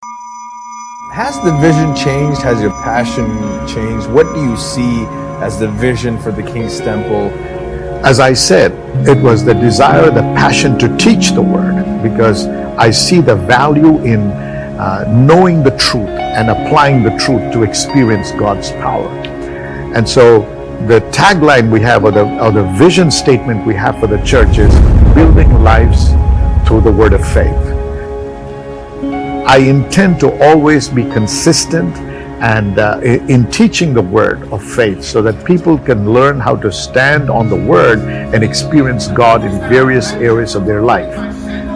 Has the vision changed? Has your passion changed? What do you see as the vision for the King's Temple? As I said, it was the desire, the passion to teach the word, because I see the value in knowing the truth and applying the truth to experience God's power. And so the tagline we have, or the vision statement we have for the church is building lives through the word of faith. I intend to always be consistent and in teaching the word of faith, so that people can learn how to stand on the word and experience God in various areas of their life.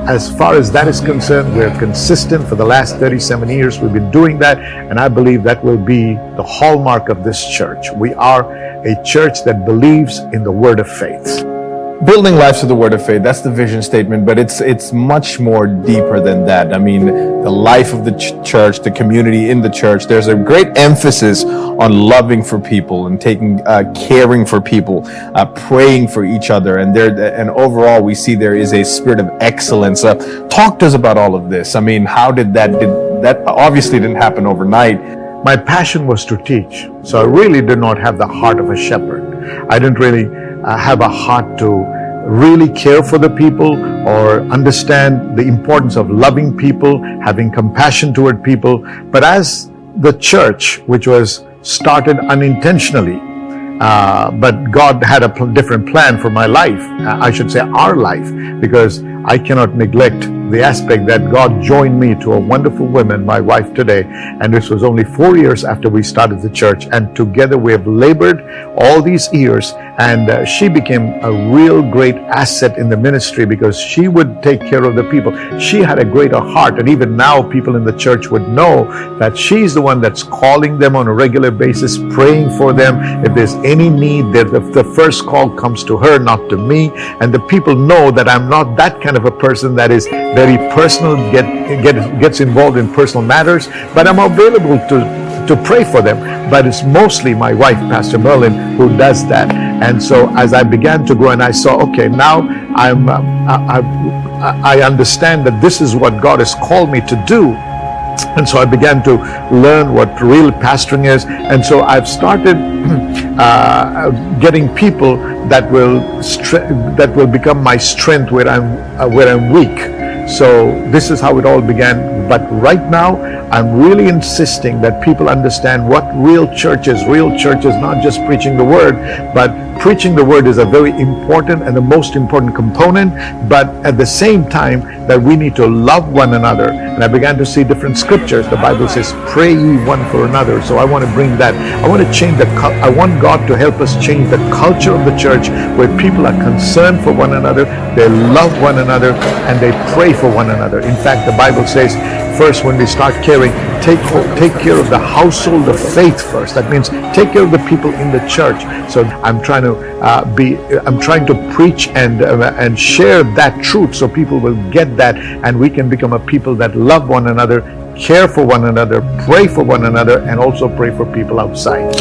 As far as that is concerned, we're consistent. For the last 37 years, we've been doing that, and I believe that will be the hallmark of this church. We are a church that believes in the word of faith. Building lives through the word of faith, that's the vision statement, but it's much more deeper than that. I mean, the life of the church, the community in the church, there's a great emphasis on loving for people and caring for people, praying for each other, and overall we see there is a spirit of excellence. Talk to us about all of this. I mean, how did that obviously didn't happen overnight. My passion was to teach, so I really did not have the heart of a shepherd. I didn't really have a heart to really care for the people or understand the importance of loving people, having compassion toward people. But as the church, which was started unintentionally, but God had a different plan for my life, I should say our life, because I cannot neglect the aspect that God joined me to a wonderful woman, my wife today, and this was only 4 years after we started the church, and together we have labored all these years, and she became a real great asset in the ministry because she would take care of the people. She had a greater heart, and even now people in the church would know that she's the one that's calling them on a regular basis, praying for them. If there's any need, the first call comes to her, not to me, and the people know that I'm not that kind of a person that is very personal, gets involved in personal matters, but I'm available to pray for them. But it's mostly my wife, Pastor Merlin, who does that. And so as I began to grow and I saw, okay, now I understand that this is what God has called me to do. And so I began to learn what real pastoring is. And so I've started getting people that will become my strength where I'm weak. So this is how it all began. But right now, I'm really insisting that people understand what real church is. Real church is not just preaching the word, but preaching the word is a very important and the most important component, but at the same time that we need to love one another. And I began to see different scriptures. The Bible says, pray ye one for another. So I want to bring that. I want to change I want God to help us change the culture of the church, where people are concerned for one another, they love one another, and they pray for one another. In fact, the Bible says, first, when we start caring, take care of the household of faith first. That means take care of the people in the church. So I'm trying to preach and share that truth, so people will get that, and we can become a people that love one another, care for one another, pray for one another, and also pray for people outside.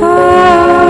Oh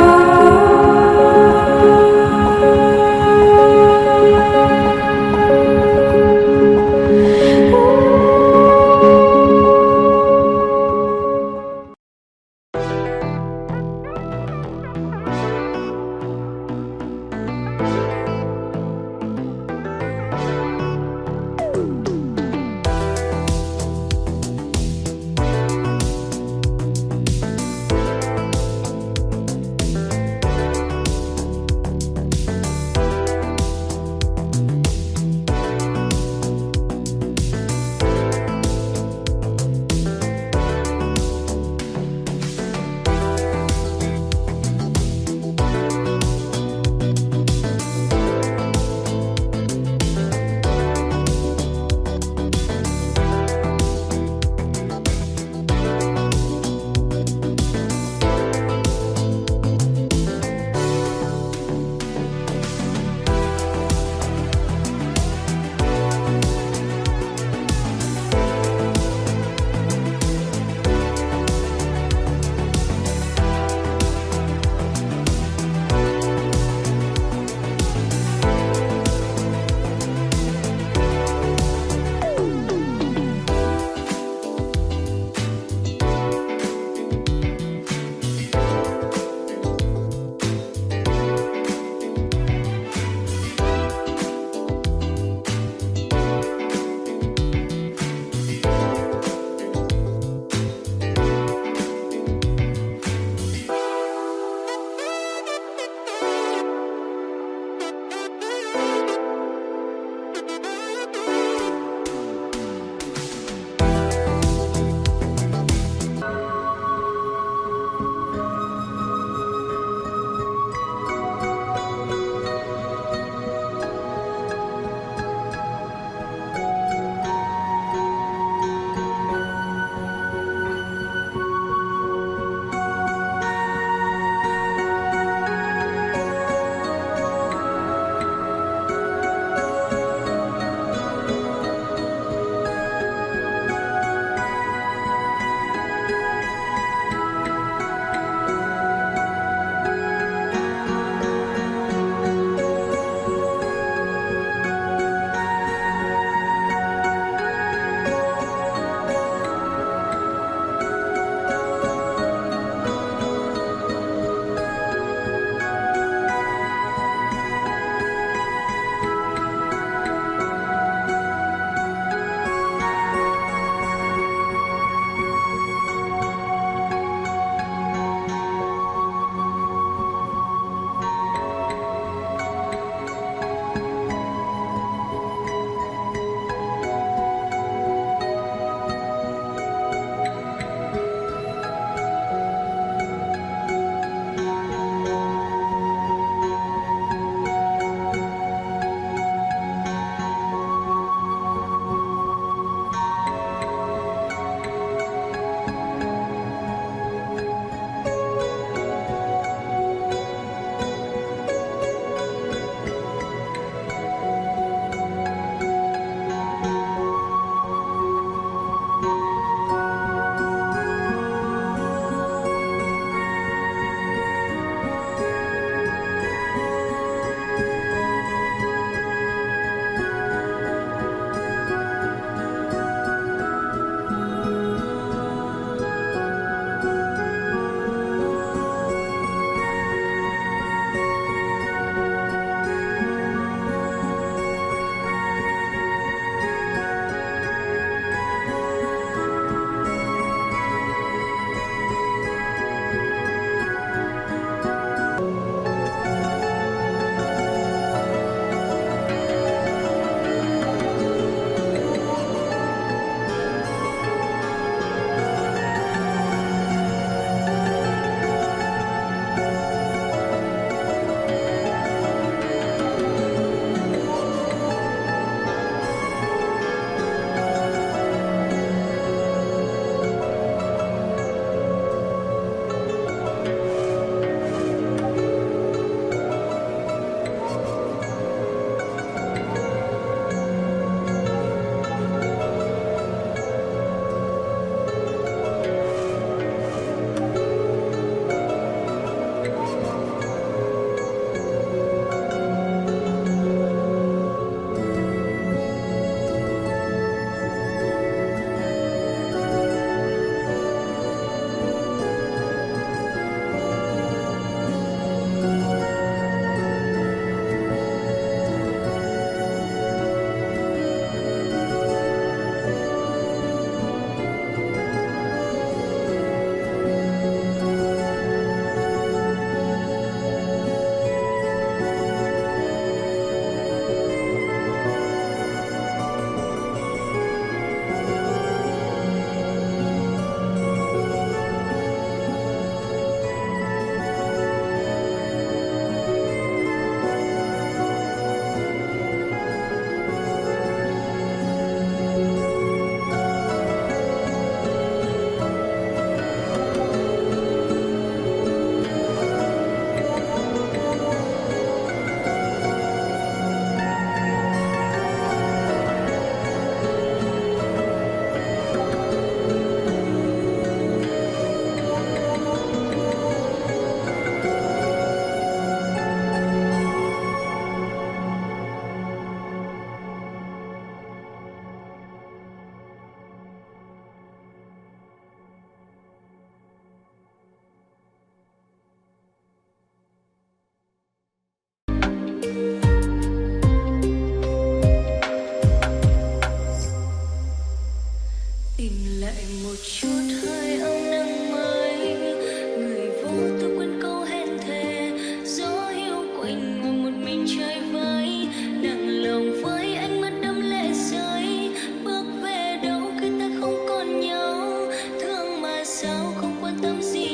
sao không quan tâm gì